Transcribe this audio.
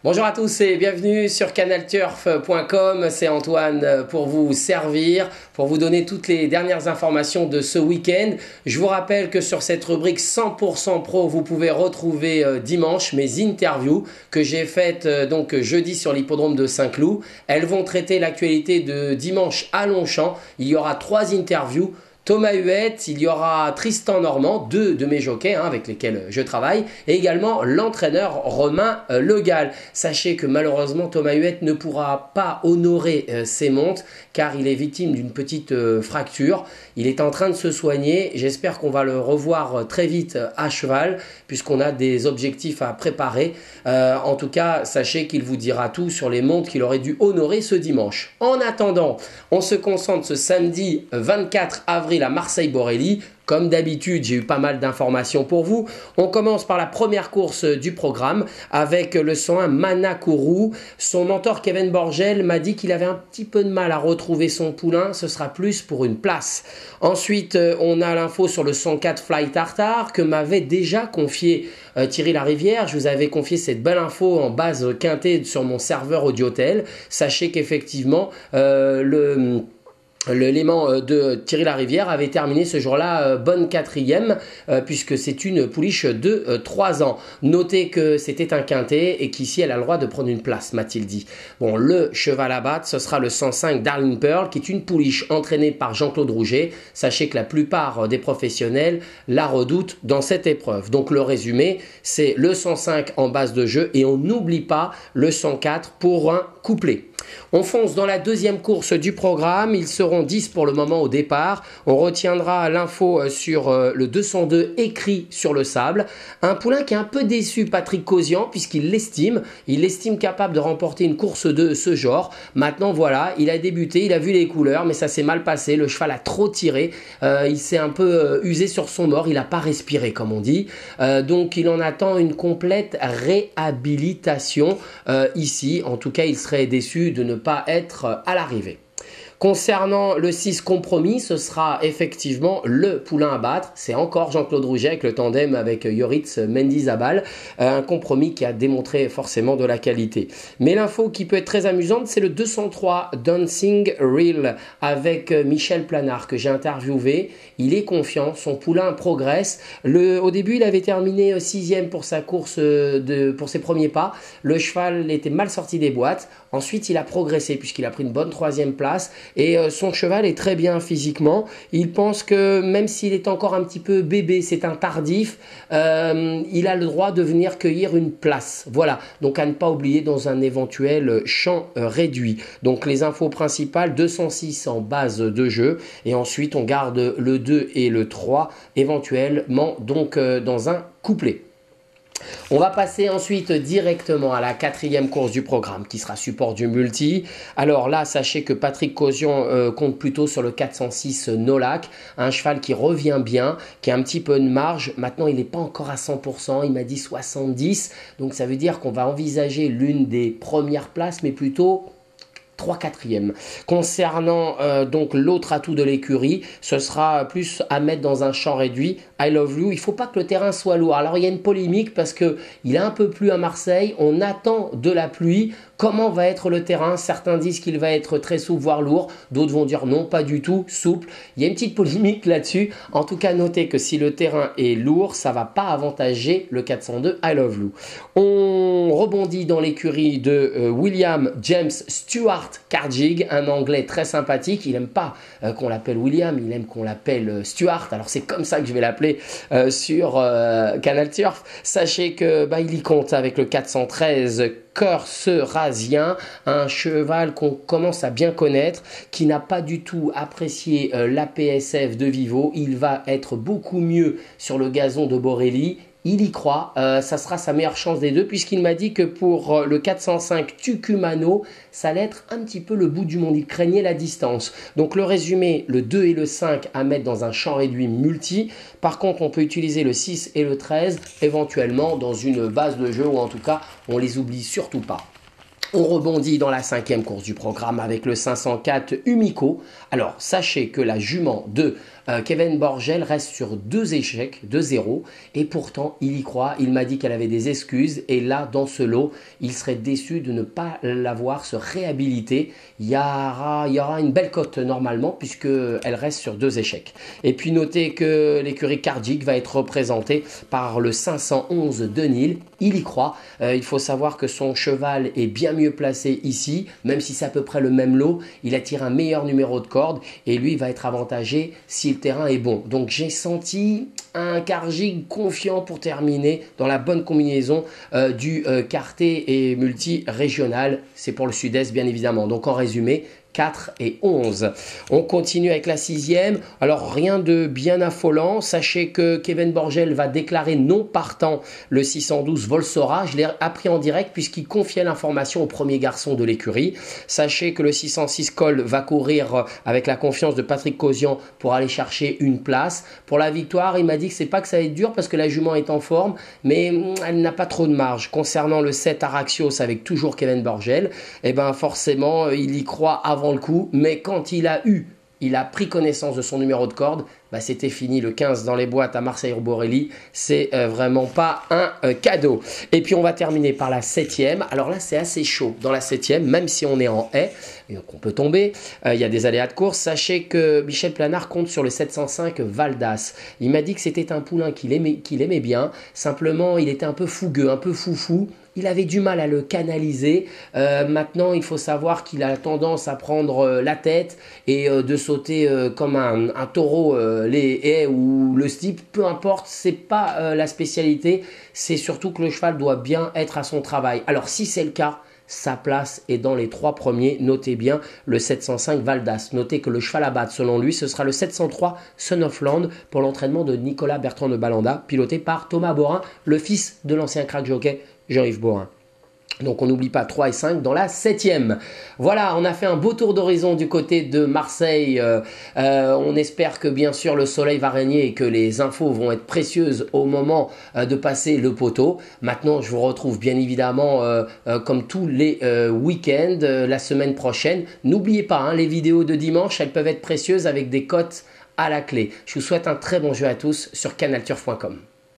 Bonjour à tous et bienvenue sur canalturf.com, c'est Antoine pour vous servir, pour vous donner toutes les dernières informations de ce week-end. Je vous rappelle que sur cette rubrique 100% pro, vous pouvez retrouver dimanche mes interviews que j'ai faites donc jeudi sur l'hippodrome de Saint-Cloud. Elles vont traiter l'actualité de dimanche à Longchamp. Il y aura 3 interviews. Thomas Huette, il y aura Tristan Normand, 2 de mes jockeys avec lesquels je travaille, et également l'entraîneur Romain Le Gall. Sachez que malheureusement Thomas Huette ne pourra pas honorer ses montes car il est victime d'une petite fracture. Il est en train de se soigner. J'espère qu'on va le revoir très vite à cheval puisqu'on a des objectifs à préparer. En tout cas, sachez qu'il vous dira tout sur les montes qu'il aurait dû honorer ce dimanche. En attendant, on se concentre ce samedi 24 avril à Marseille-Borelli. Comme d'habitude, j'ai eu pas mal d'informations pour vous. On commence par la première course du programme avec le 101 Manakuru. Son mentor Kevin Borgel m'a dit qu'il avait un petit peu de mal à retrouver son poulain. Ce sera plus pour une place. Ensuite, on a l'info sur le 104 Fly Tartar que m'avait déjà confié Thierry Larivière. Je vous avais confié cette belle info en base quintée sur mon serveur Audiotel. Sachez qu'effectivement, l'élément de Thierry Larivière avait terminé ce jour-là bonne quatrième puisque c'est une pouliche de 3 ans. Notez que c'était un quintet et qu'ici elle a le droit de prendre une place, m'a-t-il dit. Bon, le cheval à battre, ce sera le 105 Darling Pearl qui est une pouliche entraînée par Jean-Claude Rouget. Sachez que la plupart des professionnels la redoutent dans cette épreuve. Donc le résumé, c'est le 105 en base de jeu et on n'oublie pas le 104 pour un couplet. On fonce dans la deuxième course du programme. Ils seront 10 pour le moment au départ. On retiendra l'info sur le 202 écrit sur le sable. Un poulain qui est un peu déçu, Patrick Cosian, puisqu'il l'estime. Il l'estime capable de remporter une course de ce genre. Maintenant, voilà, il a débuté, il a vu les couleurs, mais ça s'est mal passé. Le cheval a trop tiré. Il s'est un peu usé sur son mort. Il n'a pas respiré, comme on dit. Donc, il en attend une complète réhabilitation ici. En tout cas, il serait déçu de ne pas être à l'arrivée. Concernant le 6 compromis, ce sera effectivement le poulain à battre. C'est encore Jean-Claude Rouget avec le tandem avec Yoritz Mendizabal. Un compromis qui a démontré forcément de la qualité. Mais l'info qui peut être très amusante, c'est le 203 Dancing Reel avec Michel Planard que j'ai interviewé. Il est confiant, son poulain progresse. Au début, il avait terminé 6e pour sa course, pour ses premiers pas. Le cheval était mal sorti des boîtes. Ensuite, il a progressé puisqu'il a pris une bonne 3e place. Et son cheval est très bien physiquement. Il pense que même s'il est encore un petit peu bébé, c'est un tardif, il a le droit de venir cueillir une place. Voilà, donc à ne pas oublier dans un éventuel champ réduit. Donc les infos principales, 206 en base de jeu. Et ensuite, on garde le 2 et le 3 éventuellement donc dans un couplet. On va passer ensuite directement à la 4e course du programme qui sera support du multi. Alors là, sachez que Patrick Cosian compte plutôt sur le 406 Nolac, un cheval qui revient bien, qui a un petit peu de marge. Maintenant, il n'est pas encore à 100%, il m'a dit 70. Donc ça veut dire qu'on va envisager l'une des premières places, mais plutôt 3/4e. Concernant donc l'autre atout de l'écurie, ce sera plus à mettre dans un champ réduit. I Love You, il ne faut pas que le terrain soit lourd. Alors il y a une polémique parce qu'il a un peu plu à Marseille, on attend de la pluie. Comment va être le terrain? Certains disent qu'il va être très souple, voire lourd. D'autres vont dire non, pas du tout, souple. Il y a une petite polémique là-dessus. En tout cas, notez que si le terrain est lourd, ça ne va pas avantager le 402 I Love You. On rebondit dans l'écurie de William James Stewart Carjig, un anglais très sympathique. Il n'aime pas qu'on l'appelle William, il aime qu'on l'appelle Stewart. Alors c'est comme ça que je vais l'appeler sur Canal Turf. Sachez que il y compte avec le 413 Cœur-Rasien, un cheval qu'on commence à bien connaître, qui n'a pas du tout apprécié l'APSF de Vivo. Il va être beaucoup mieux sur le gazon de Borelli. Il y croit, ça sera sa meilleure chance des deux puisqu'il m'a dit que pour le 405 Tucumano, ça allait être un petit peu le bout du monde, il craignait la distance. Donc le résumé, le 2 et le 5 à mettre dans un champ réduit multi. Par contre, on peut utiliser le 6 et le 13 éventuellement dans une base de jeu ou en tout cas, on les oublie surtout pas. On rebondit dans la 5e course du programme avec le 504 Umiko. Alors, sachez que la jument de Kevin Borgel reste sur 2 échecs, 2-0. Et pourtant, il y croit. Il m'a dit qu'elle avait des excuses. Et là, dans ce lot, il serait déçu de ne pas la voir se réhabiliter. Il y aura une belle cote normalement puisqu'elle reste sur 2 échecs. Et puis, notez que l'écurie Cardic va être représentée par le 511 Denil. Il y croit. Il faut savoir que son cheval est bien mieux placé ici, même si c'est à peu près le même lot. Il attire un meilleur numéro de corde et lui va être avantagé si le terrain est bon. Donc j'ai senti un Cardic confiant pour terminer dans la bonne combinaison du quartet et multi-régional. C'est pour le sud-est bien évidemment. Donc en résumé, 4 et 11. On continue avec la 6e. Alors rien de bien affolant. Sachez que Kevin Borgel va déclarer non partant le 612 Volsora. Je l'ai appris en direct puisqu'il confiait l'information au premier garçon de l'écurie. Sachez que le 606 Cole va courir avec la confiance de Patrick Cosian pour aller chercher une place. Pour la victoire, il m'a dit que c'est pas que ça va être dur parce que la jument est en forme, mais elle n'a pas trop de marge. Concernant le 7 Araxios avec toujours Kevin Borgel, eh ben forcément, il y croit avant le coup, mais quand il a pris connaissance de son numéro de corde, bah c'était fini. Le 15 dans les boîtes à Marseille-Borelli, c'est vraiment pas un cadeau. Et puis on va terminer par la 7e. Alors là c'est assez chaud dans la 7e, même si on est en haie, et donc on peut tomber, il y a des aléas de course. Sachez que Michel Planard compte sur le 705 Valdas. Il m'a dit que c'était un poulain qu'il aimait bien, simplement il était un peu fougueux, un peu foufou. Il avait du mal à le canaliser. Maintenant, il faut savoir qu'il a tendance à prendre la tête et de sauter comme un taureau les haies ou le steeple. Peu importe, c'est pas la spécialité. C'est surtout que le cheval doit bien être à son travail. Alors, si c'est le cas, sa place est dans les 3 premiers. Notez bien le 705 Valdas. Notez que le cheval à battre, selon lui, ce sera le 703 Son of Land pour l'entraînement de Nicolas Bertrand de Balanda, piloté par Thomas Borin, le fils de l'ancien crack jockey Jean-Yves Borin. Donc on n'oublie pas 3 et 5 dans la 7e. Voilà, on a fait un beau tour d'horizon du côté de Marseille. On espère que bien sûr le soleil va régner et que les infos vont être précieuses au moment de passer le poteau. Maintenant, je vous retrouve bien évidemment comme tous les week-ends la semaine prochaine. N'oubliez pas, hein, les vidéos de dimanche, elles peuvent être précieuses avec des cotes à la clé. Je vous souhaite un très bon jeu à tous sur canalturf.com.